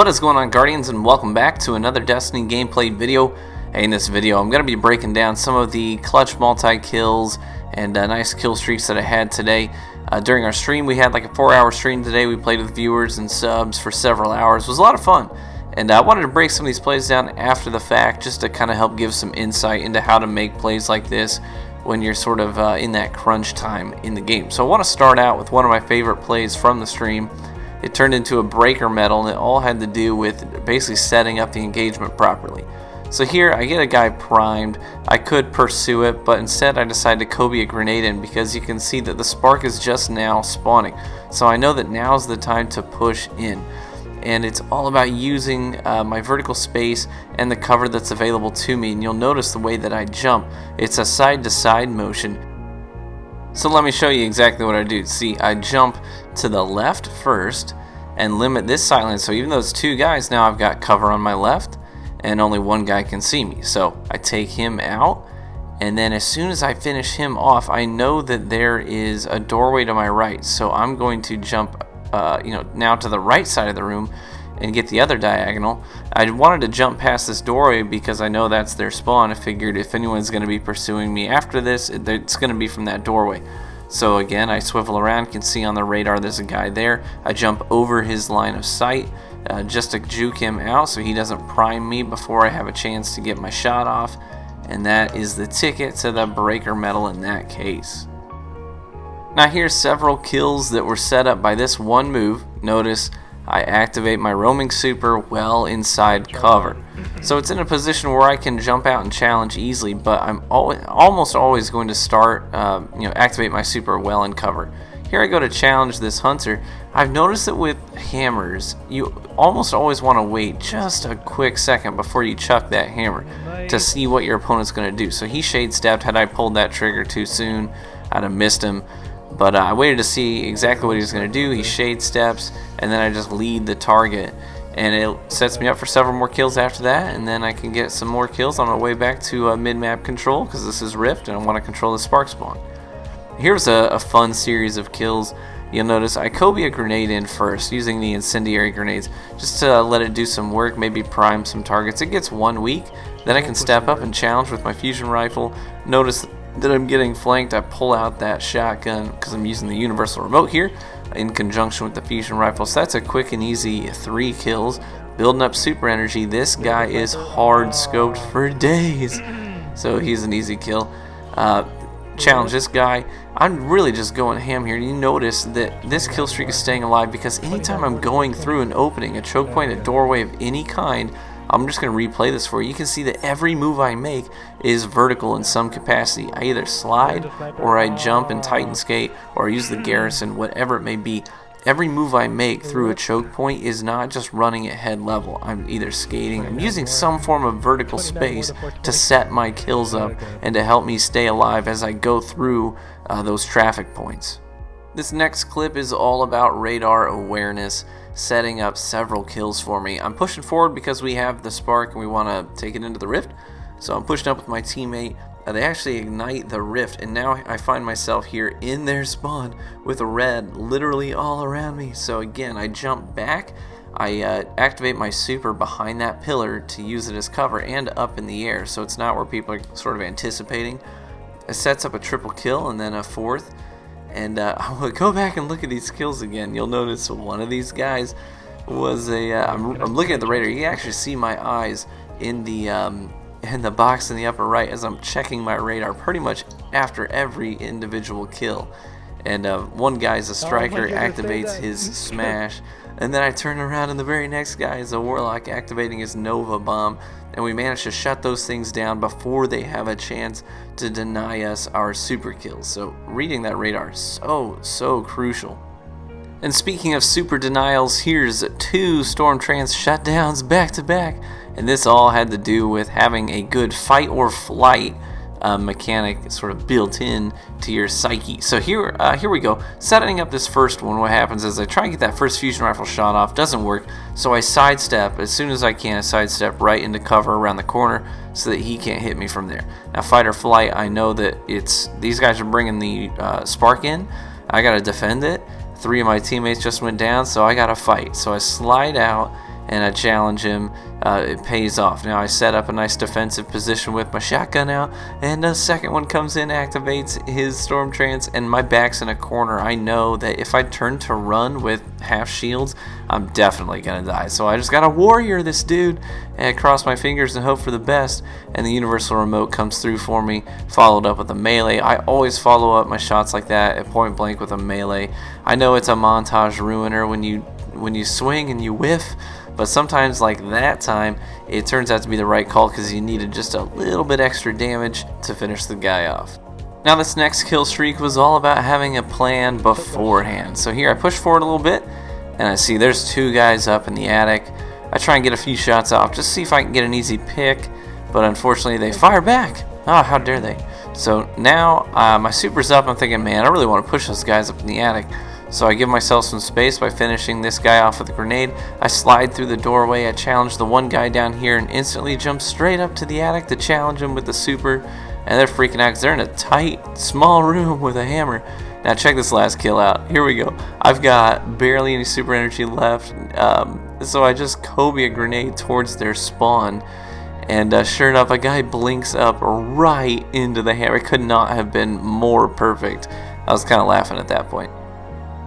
What is going on, Guardians, and welcome back to another Destiny gameplay video. In this video I'm going to be breaking down some of the clutch multi-kills and nice kill streaks that I had today. During our stream, we had like a 4-hour stream today. We played with viewers and subs for several hours. It was a lot of fun, and I wanted to break some of these plays down after the fact just to kind of help give some insight into how to make plays like this when you're sort of in that crunch time in the game. So I want to start out with one of my favorite plays from the stream. It turned into a breaker medal, and it all had to do with basically setting up the engagement properly. So here I get a guy primed. I could pursue it, but instead I decided to Kobe a grenade in because you can see that the spark is just now spawning. So I know that now's the time to push in. And it's all about using my vertical space and the cover that's available to me. And you'll notice the way that I jump. It's a side-to-side motion. So let me show you exactly what I do. See, I jump to the left first and limit this silence. So even though it's two guys, now I've got cover on my left and only one guy can see me. So I take him out, and then as soon as I finish him off, I know that there is a doorway to my right. So I'm going to jump now to the right side of the room and get the other diagonal. I wanted to jump past this doorway because I know that's their spawn. I figured if anyone's going to be pursuing me after this, it's going to be from that doorway. So again, I swivel around, can see on the radar there's a guy there. I jump over his line of sight just to juke him out so he doesn't prime me before I have a chance to get my shot off. And that is the ticket to the breaker medal in that case. Now here's several kills that were set up by this one move. Notice I activate my roaming super well inside cover. So it's in a position where I can jump out and challenge easily, but I'm almost always going to start, activate my super well in cover. Here I go to challenge this hunter. I've noticed that with hammers, you almost always want to wait just a quick second before you chuck that hammer to see what your opponent's going to do. So he shade stepped. Had I pulled that trigger too soon, I'd have missed him. But I waited to see exactly what he was going to do. He shade steps, and then I just lead the target. And it sets me up for several more kills after that, and then I can get some more kills on my way back to mid-map control, because this is Rift, and I want to control the spark spawn. Here's a fun series of kills. You'll notice I Kobe a grenade in first, using the incendiary grenades, just to let it do some work, maybe prime some targets. It gets 1 week, then I can step up and challenge with my fusion rifle. Notice that I'm getting flanked. I pull out that shotgun because I'm using the universal remote here in conjunction with the fusion rifle. So that's a quick and easy 3 kills. Building up super energy. This guy is hard scoped for days, so he's an easy kill. Challenge this guy. I'm really just going ham here. You notice that this kill streak is staying alive because anytime I'm going through an opening, a choke point, a doorway of any kind, I'm just going to replay this for you. You can see that every move I make is vertical in some capacity. I either slide, or I jump and Titan skate, or I use the garrison, whatever it may be. Every move I make through a choke point is not just running at head level. I'm either skating, I'm using some form of vertical space to set my kills up and to help me stay alive as I go through those traffic points. This next clip is all about radar awareness, setting up several kills for me. I'm pushing forward because we have the spark and we want to take it into the rift. So I'm pushing up with my teammate. They actually ignite the rift, and now I find myself here in their spawn with a red literally all around me. So again, I jump back. I activate my super behind that pillar to use it as cover and up in the air, so it's not where people are sort of anticipating. It sets up a triple kill and then a fourth. And I will go back and look at these kills again. You'll notice one of these guys was I'm looking at the radar. You can actually see my eyes in the box in the upper right as I'm checking my radar pretty much after every individual kill. And one guy's a striker, activates his smash, and then I turn around and the very next guy is a warlock activating his Nova bomb, and we manage to shut those things down before they have a chance to deny us our super kills. So reading that radar is so crucial. And speaking of super denials, here's 2 Storm Trance shutdowns back to back, and this all had to do with having a good fight or flight mechanic sort of built in to your psyche. So here we go. Setting up this first one, what happens is I try and get that first fusion rifle shot off, doesn't work, so I sidestep as soon as I can. I sidestep right into cover around the corner so that he can't hit me from there. Now fight or flight, I know that these guys are bringing the spark in. I gotta defend it. 3 of my teammates just went down, so I gotta fight. So I slide out and I challenge him, it pays off. Now I set up a nice defensive position with my shotgun out, and a second one comes in, activates his storm trance, and my back's in a corner. I know that if I turn to run with half shields, I'm definitely gonna die. So I just gotta warrior this dude and cross my fingers and hope for the best, and the universal remote comes through for me, followed up with a melee. I always follow up my shots like that at point blank with a melee. I know it's a montage ruiner when you swing and you whiff, but sometimes, like that time, it turns out to be the right call because you needed just a little bit extra damage to finish the guy off. Now this next kill streak was all about having a plan beforehand. So here I push forward a little bit, and I see there's two guys up in the attic. I try and get a few shots off, just see if I can get an easy pick, but unfortunately they fire back. Oh, how dare they. So now my super's up. I'm thinking, man, I really want to push those guys up in the attic. So I give myself some space by finishing this guy off with a grenade. I slide through the doorway. I challenge the one guy down here and instantly jump straight up to the attic to challenge him with the super. And they're freaking out because they're in a tight, small room with a hammer. Now check this last kill out. Here we go. I've got barely any super energy left. So I just Kobe a grenade towards their spawn. And sure enough, a guy blinks up right into the hammer. It could not have been more perfect. I was kind of laughing at that point.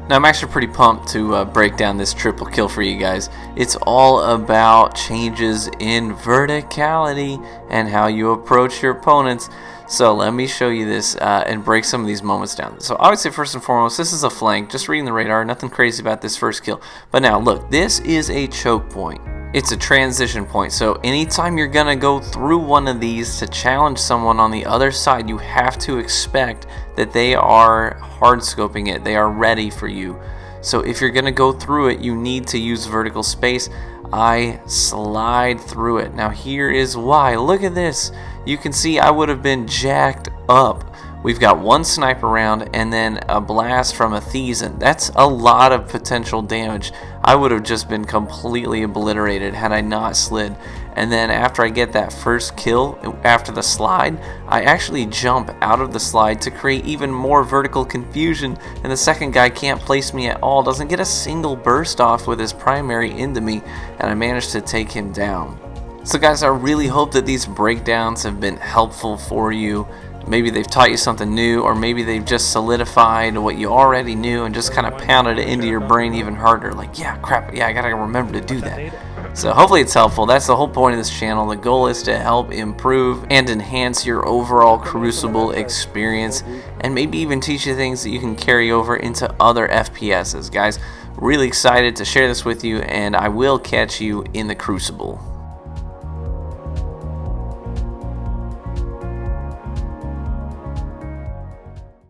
Now I'm actually pretty pumped to break down this triple kill for you guys. It's all about changes in verticality and how you approach your opponents. So let me show you this and break some of these moments down. So I would say first and foremost, this is a flank, just reading the radar, nothing crazy about this first kill. But now look, this is a choke point. It's a transition point, so anytime you're gonna go through one of these to challenge someone on the other side, you have to expect that they are hard scoping it, they are ready for you. So if you're gonna go through it, you need to use vertical space. I slide through it. Now here is why. Look at this. You can see I would have been jacked up. We've got one sniper round and then a blast from a Thesan. That's a lot of potential damage. I would have just been completely obliterated had I not slid. And then after I get that first kill, after the slide, I actually jump out of the slide to create even more vertical confusion, and the second guy can't place me at all, doesn't get a single burst off with his primary into me, and I managed to take him down. So guys, I really hope that these breakdowns have been helpful for you. Maybe they've taught you something new, or maybe they've just solidified what you already knew and just kind of pounded it into your brain even harder. Like, yeah, crap, yeah, I gotta remember to do that. So hopefully it's helpful. That's the whole point of this channel. The goal is to help improve and enhance your overall Crucible experience, and maybe even teach you things that you can carry over into other FPSs. Guys, really excited to share this with you, and I will catch you in the Crucible.